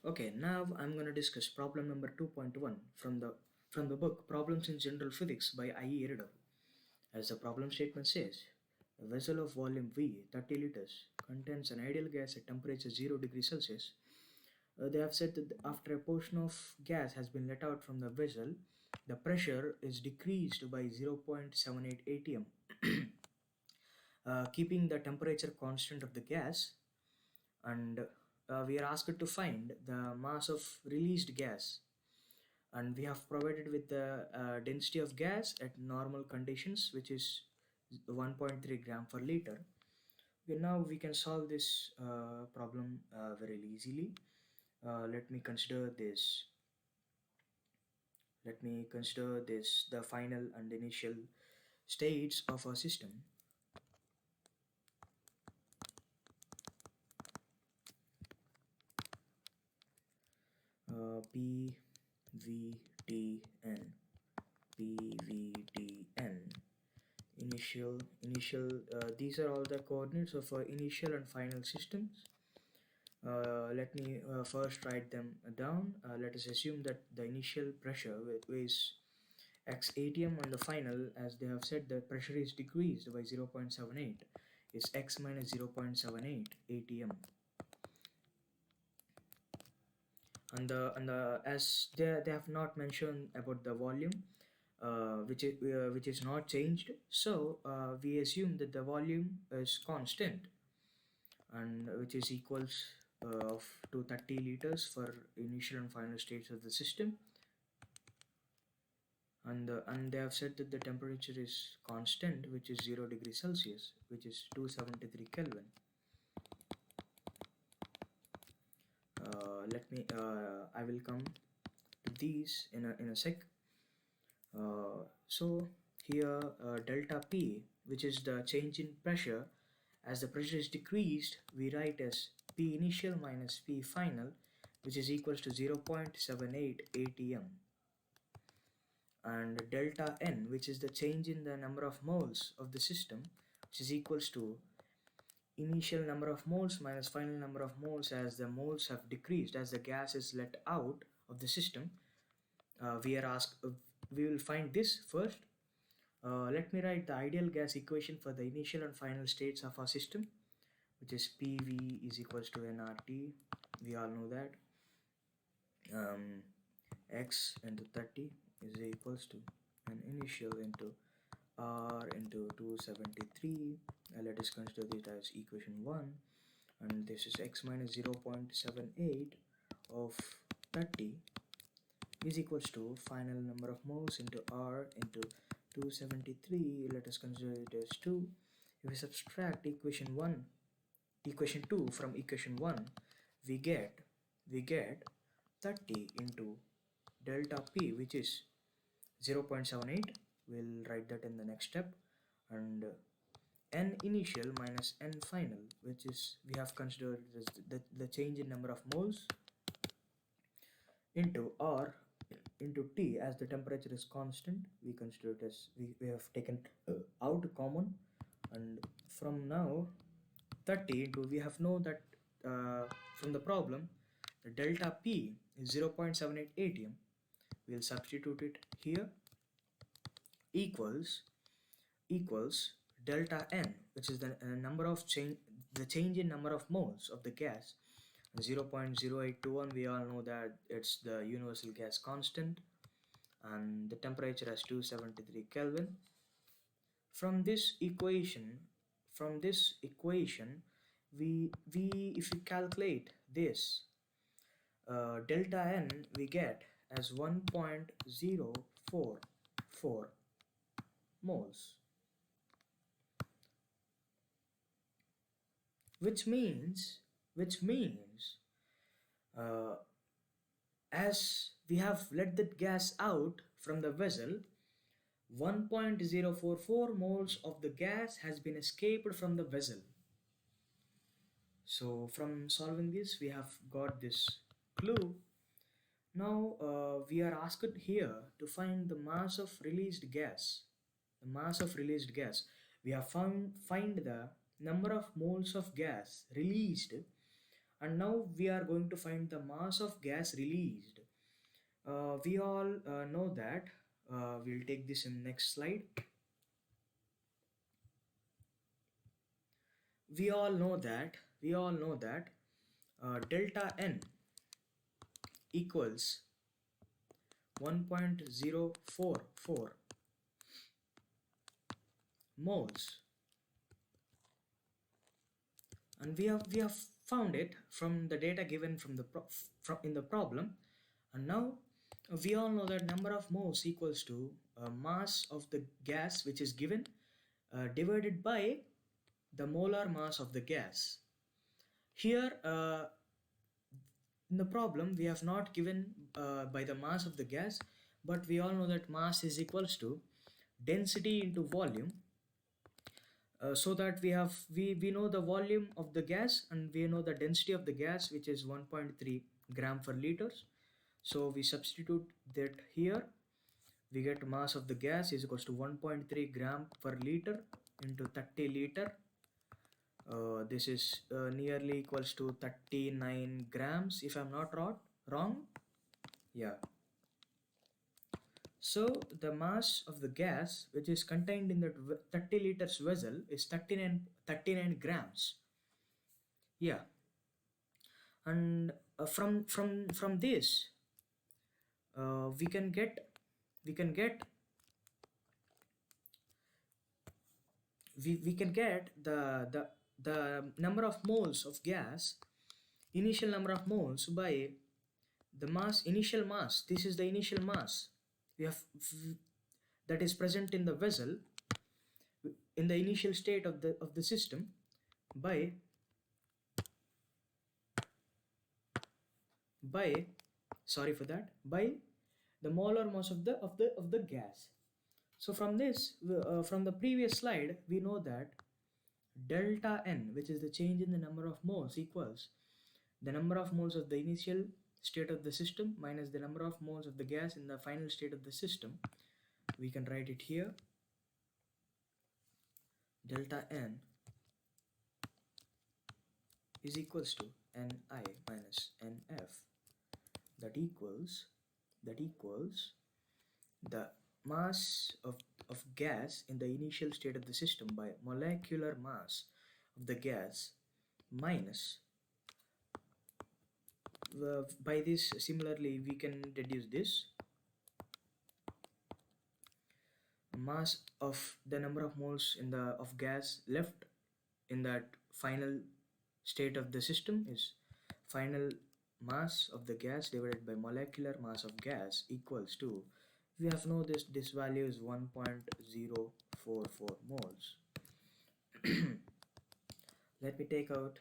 Okay, now I'm going to discuss problem number 2.1 from the book Problems in General Physics by I.E. Erido. As the problem statement says, a vessel of volume V, 30 liters, contains an ideal gas at temperature 0 degrees Celsius. They have said that after a portion of gas has been let out from the vessel, the pressure is decreased by 0.78 atm, keeping the temperature constant of the gas, and we are asked to find the mass of released gas, and we have provided with the density of gas at normal conditions, which is 1.3 gram per liter. Okay, now we can solve this problem very easily. Let me consider this. Let me consider this the final and initial states of a system. PVTN, PVTN. Initial. These are all the coordinates of initial and final systems. Let me first write them down. Let us assume that the initial pressure is x atm, and the final, as they have said, the pressure is decreased by 0.78, is x minus 0.78 atm. And as they have not mentioned about the volume, which is not changed, so we assume that the volume is constant, and which is equals of to 30 liters for initial and final states of the system. And they have said that the temperature is constant, which is 0 degrees Celsius, which is 273 Kelvin. I will come to these in a sec. So here, delta P, which is the change in pressure, as the pressure is decreased, we write as P initial minus P final, which is equals to 0.78 atm. And delta N, which is the change in the number of moles of the system, which is equals to initial number of moles minus final number of moles, as the moles have decreased as the gas is let out of the system. We will find this first. Let me write the ideal gas equation for the initial and final states of our system, which is PV is equals to nRT. We all know that. X into 30 is equals to an initial into R into 273. Let us consider this as equation 1, and this is x minus 0.78 of 30 is equals to final number of moles into R into 273. Let us consider it as 2. If we subtract equation 2 from equation 1, we get 30 into delta P, which is 0.78. We'll write that in the next step. And n initial minus n final, which is we have considered as the change in number of moles into R into T, as the temperature is constant. We consider it as we have taken out common, and from now 30 into, we have know that from the problem the delta P is 0.78 atm. We'll substitute it here, equals delta N, which is the number of change in number of moles of the gas, 0.0821. We all know that it's the universal gas constant, and the temperature as 273 Kelvin. From this equation, we if we calculate this, delta N we get as 1.044 moles, which means uh, as we have let that gas out from the vessel, 1.044 moles of the gas has been escaped from the vessel. So from solving this, we have got this clue. Now we are asked here to find the mass of released gas. We have find the number of moles of gas released And now we are going to find the mass of gas released. We all know that. We'll take this in next slide. We all know that delta n equals 1.044 moles, and we have found it from the data given from from in the problem. And now we all know that number of moles equals to mass of the gas which is given divided by the molar mass of the gas. Here in the problem we have not given by the mass of the gas, but we all know that mass is equals to density into volume. So that we know the volume of the gas and we know the density of the gas, which is 1.3 gram per liters. So we substitute that here. We get mass of the gas is equals to 1.3 gram per liter into 30 liter. This is nearly equals to 39 grams if I'm not wrong. Yeah. So the mass of the gas which is contained in the 30 liters vessel is 39 grams. Yeah. And from this we can get we can get we can get the number of moles of gas, initial number of moles, by the initial mass. This is the initial mass we have that is present in the vessel in the initial state of the system, by sorry for that, by the molar mass of the gas. So from this from the previous slide we know that delta n, which is the change in the number of moles, equals the number of moles of the initial state of the system minus the number of moles of the gas in the final state of the system. We can write it here. Delta n is equals to Ni minus Nf, that equals the mass of gas in the initial state of the system by molecular mass of the gas minus by this. Similarly we can deduce this mass of the number of moles in the of gas left in that final state of the system is final mass of the gas divided by molecular mass of gas equals to, we have know this value is 1.044 moles. Let me take out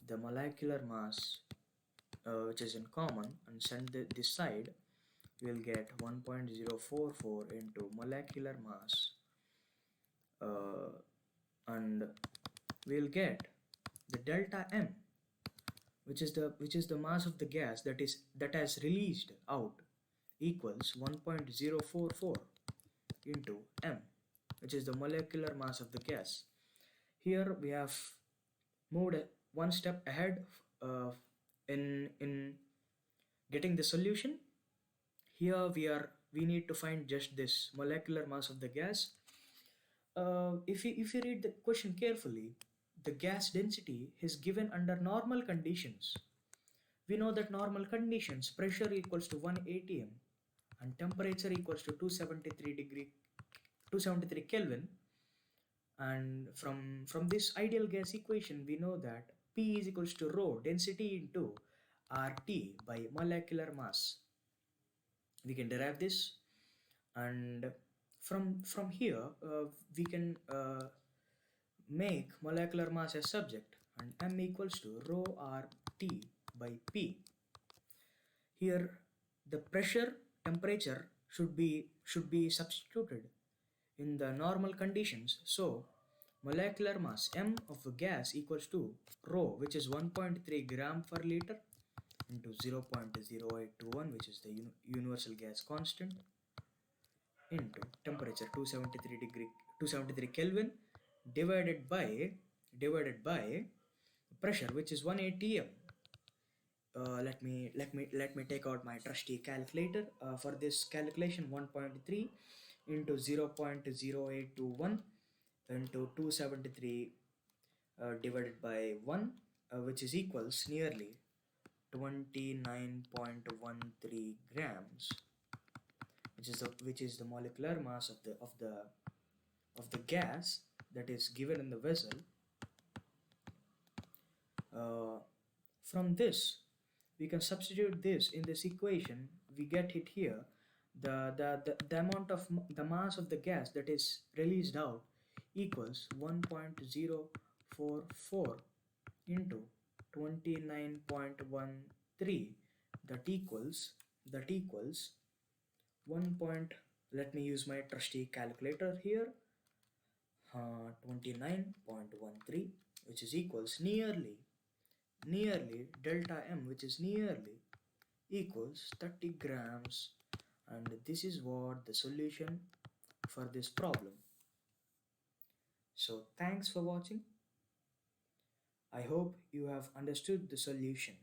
the molecular mass which is in common and send this side. We'll get 1.044 into molecular mass and we'll get the delta m, which is the mass of the gas that has released out, equals 1.044 into m, which is the molecular mass of the gas. Here we have moved one step ahead in getting the solution. Here we need to find just this molecular mass of the gas. If you read the question carefully, the gas density is given under normal conditions. We know that normal conditions, pressure equals to 1 atm and temperature equals to 273 Kelvin. And from this ideal gas equation we know that P is equals to rho density into RT by molecular mass. We can derive this, and from here we can make molecular mass as subject, and M equals to rho RT by P. Here the pressure, temperature should be substituted in the normal conditions. So molecular mass M of a gas equals to rho, which is 1.3 gram per liter, into 0.0821, which is the universal gas constant, into temperature 273 Kelvin, divided by pressure, which is 1 atm. Let me take out my trusty calculator. For this calculation, 1.3 into 0.0821 into 273 divided by 1, which is equals nearly 29.13 grams, which is the molecular mass of the gas that is given in the vessel. uh, from this we can substitute this in this equation. We get it here. The amount of the mass of the gas that is released out equals 1.044 into 29.13. That equals 1 point. Let me use my trusty calculator here. 29.13, which is equals nearly delta m, which is nearly equals 30 grams. And this is what the solution for this problem. So thanks for watching. I hope you have understood the solution.